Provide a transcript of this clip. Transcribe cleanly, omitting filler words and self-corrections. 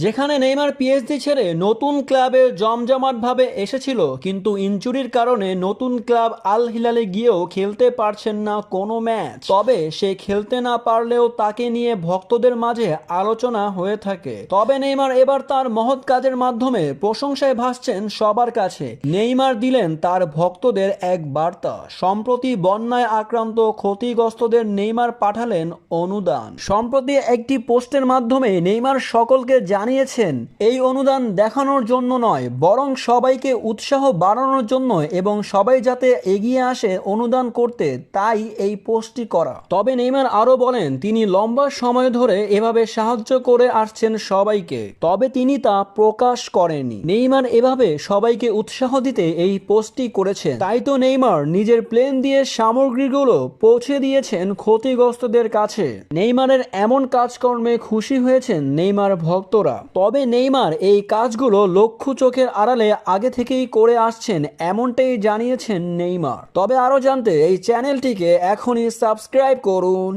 যেখানে Neymar PSG ছেড়ে নতুন ক্লাবে জমজমাটভাবে এসেছিল, কিন্তু ইনজুরির কারণে নতুন ক্লাব আল হিলালে গিয়েও খেলতে পারছেন না কোনো ম্যাচ। তবে সে খেলতে না পারলেও তাকে নিয়ে ভক্তদের মাঝে আলোচনা হয়ে থাকে। তবে নেইমার এবার তার মহৎ কাজের মাধ্যমে প্রশংসায় ভাসছেন সবার কাছে। নেইমার দিলেন তার ভক্তদের এক বার্তা। সম্প্রতি বন্যায় আক্রান্ত ক্ষতিগ্রস্তদের নেইমার পাঠালেন অনুদান। সম্প্রতি একটি পোস্টের মাধ্যমে নেইমার সকলকে জানিয়েছেন, এই অনুদান দেখানোর জন্য নয়, বরং সবাইকে উৎসাহ বাড়ানোর জন্য এবং সবাই যাতে এগিয়ে আসে অনুদান করতে, তাই এই পোস্টটি করা। তবে নেইমার আরও বলেন তিনি লম্বা সময় ধরে এভাবে সাহায্য করে আসছেন সবাইকে, তবে তিনি তা প্রকাশ করেননি। নেইমার এভাবে সবাইকে উৎসাহ দিতে এই পোস্টটি করেছেন। তাই তো নেইমার নিজের প্লেন দিয়ে সামগ্রীগুলো পৌঁছে দিয়েছেন ক্ষতিগ্রস্তদের কাছে। নেইমারের এমন কাজকর্মে খুশি হয়েছেন নেইমার ভক্তরা। তবে নেইমার এই কাজগুলো লক্ষ্য চোখের আড়ালে আগে থেকেই করে আসছেন, এমনটাই জানিয়েছেন নেইমার। তবে আরও জানতে এই চ্যানেলটিকে এখনই সাবস্ক্রাইব করুন।